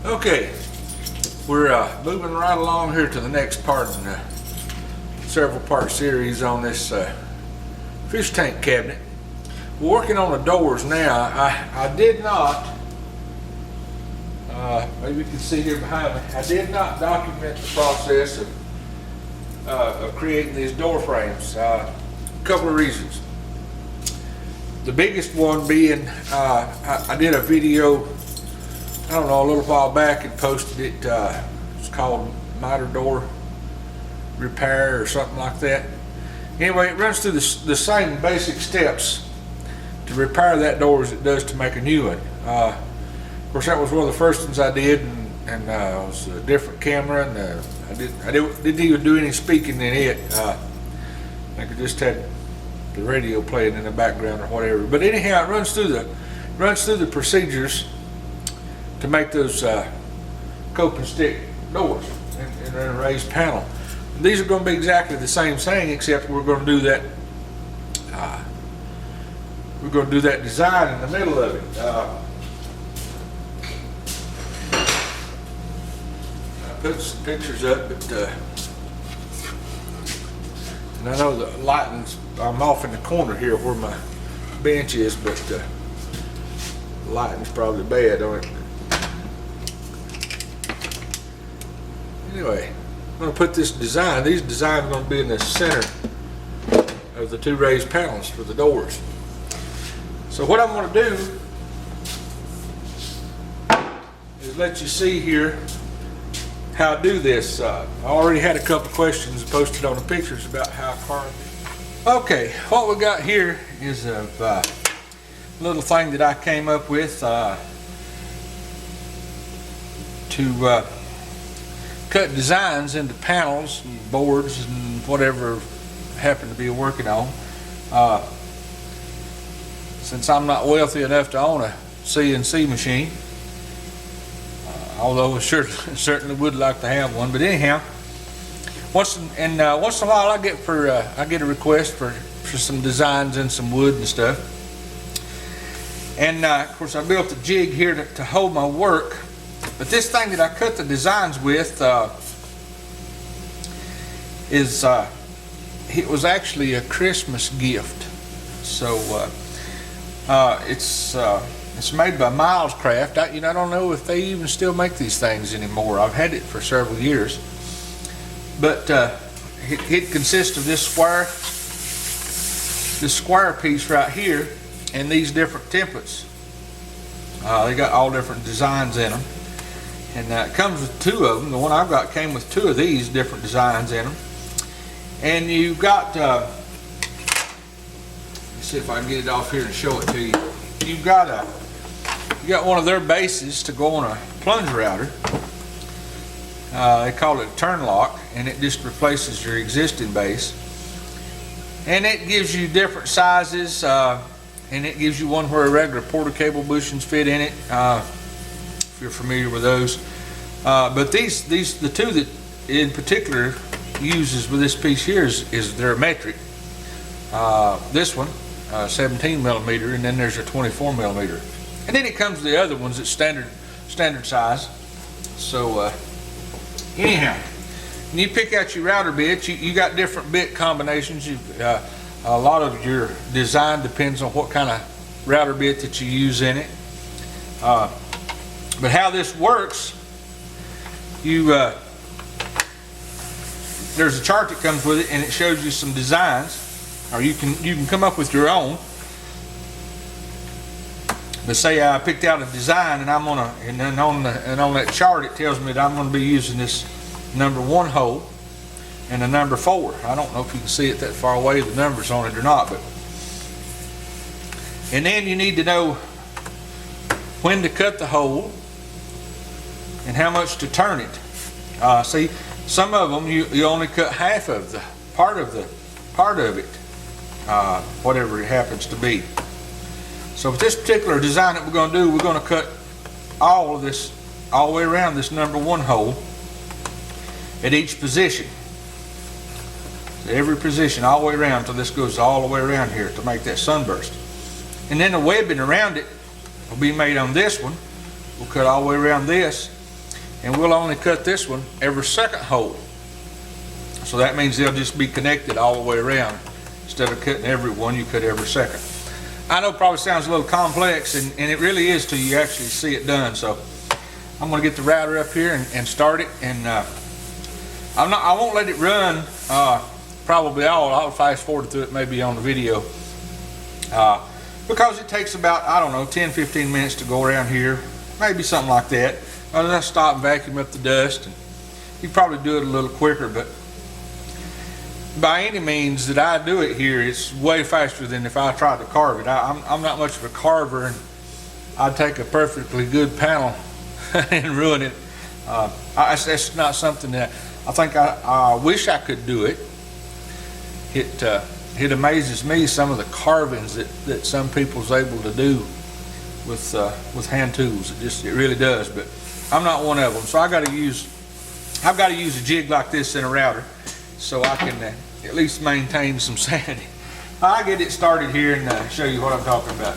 Okay, we're moving right along here to the next part in the several part series on this fish tank cabinet. We're working on the doors now. I did not, maybe you can see here behind me, I did not document the process of creating these door frames. A couple of reasons. The biggest one being, I did a video, I don't know, a little while back and posted it. It's called miter door repair or something like that. Anyway, it runs through the same basic steps to repair that door as it does to make a new one. Of course, that was one of the first ones I did, and it was a different camera, and I didn't even do any speaking in it. I think I just had the radio playing in the background or whatever. But anyhow, it runs through the procedures to make those cope and stick doors in a raised panel. These are going to be exactly the same thing, except we're going to do that. We're going to do that design in the middle of it. I put some pictures up, but and I know the lighting's, I'm off in the corner here where my bench is, but the lighting's probably bad on it. Anyway, I'm going to put this design, these designs are going to be in the center of the two raised panels for the doors. So what I'm going to do is let you see here how I do this. I already had a couple questions posted on the pictures about how I carved it. Okay, what we got here is a little thing that I came up with to cut designs into panels and boards and whatever I happen to be working on. Since I'm not wealthy enough to own a CNC machine, although I certainly would like to have one. But anyhow, once in a while I get a request for some designs and some wood and stuff. And of course I built a jig here to hold my work. But this thing that I cut the designs with it was actually a Christmas gift. So it's made by Miles Craft. I don't know if they even still make these things anymore. I've had it for several years. But it consists of this square piece right here and these different templates. They got all different designs in them. And it comes with two of them. The one I've got came with two of these different designs in them. And you've got, let's see if I can get it off here and show it to you. You got one of their bases to go on a plunge router. They call it a turn lock, and it just replaces your existing base. And it gives you different sizes, and it gives you one where a regular porter cable bushings fit in it. If you're familiar with those, but the two that in particular uses with this piece here is they're metric. This one 17 millimeter, and then there's a 24 millimeter, and then it comes to the other ones that's standard size. So anyhow, when you pick out your router bits, you got different bit combinations. A lot of your design depends on what kind of router bit that you use in it. But how this works, there's a chart that comes with it, and it shows you some designs, or you can come up with your own. But say I picked out a design, and then on that chart it tells me that I'm gonna be using this number 1 hole and a number 4. I don't know if you can see it that far away, the numbers on it or not, but and then you need to know when to cut the hole and how much to turn it. See, some of them you only cut half of the part of it, whatever it happens to be. So with this particular design that we're going to do, we're going to cut all of this all the way around this number 1 hole at each position. Every position all the way around until this goes all the way around here to make that sunburst. And then the webbing around it will be made on this one. We'll cut all the way around this, and we'll only cut this one every second hole. So that means they'll just be connected all the way around. Instead of cutting every one, you cut every second. I know it probably sounds a little complex, and it really is till you actually see it done. So I'm going to get the router up here and start it, and I won't let it run probably I'll fast forward through it maybe on the video, because it takes about, I don't know, 10-15 minutes to go around here, maybe something like that. I'll stop and vacuum up the dust, and you probably do it a little quicker, but by any means that I do it here, it's way faster than if I tried to carve it. I'm not much of a carver, and I'd take a perfectly good panel and ruin it. That's not something that I think I wish I could do it. It amazes me some of the carvings that some people's able to do with hand tools. It really does. But I'm not one of them, so I've got to use a jig like this in a router, so I can at least maintain some sanity. I'll get it started here and show you what I'm talking about.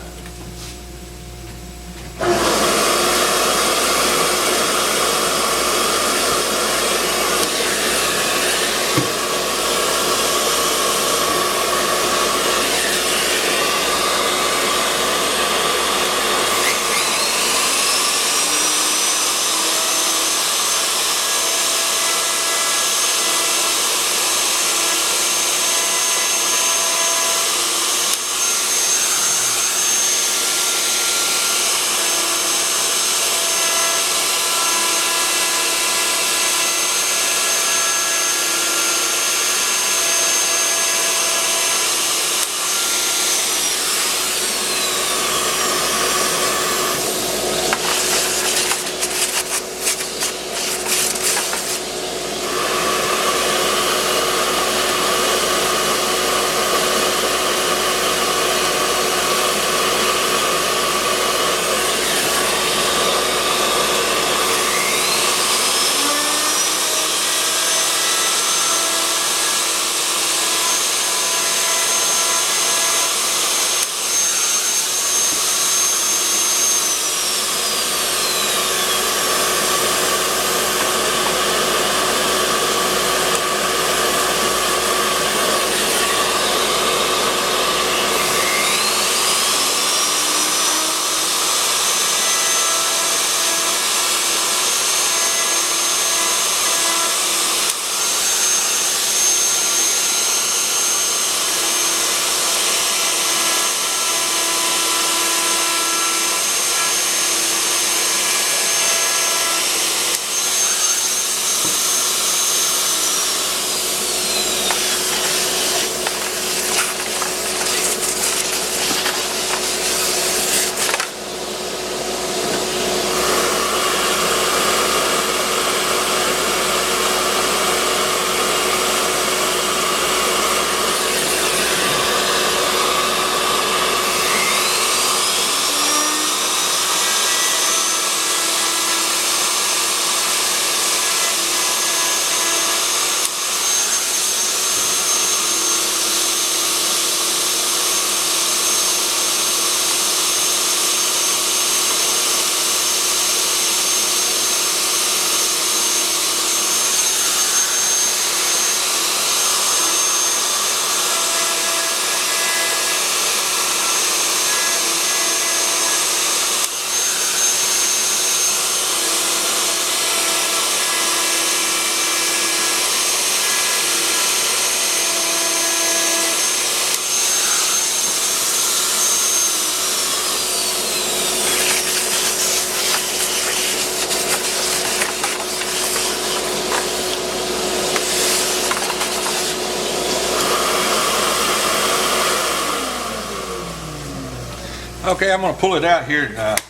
Okay, I'm going to pull it out here and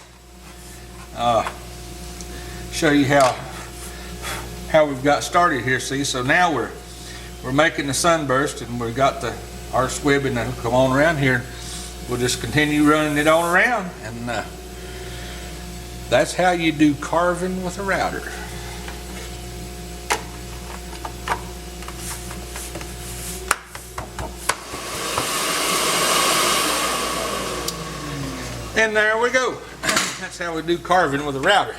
show you how we've got started here. See, so now we're making the sunburst, and we've got our squib, and come on around here. We'll just continue running it on around, and that's how you do carving with a router. And there we go. That's how we do carving with a router.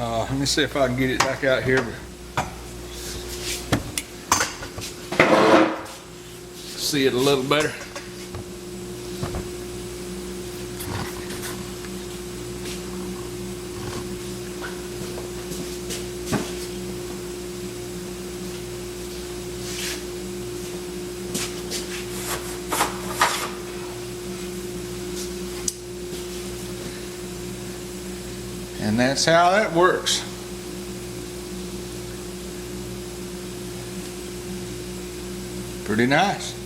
Let me see if I can get it back out here. See it a little better. And that's how that works. Pretty nice.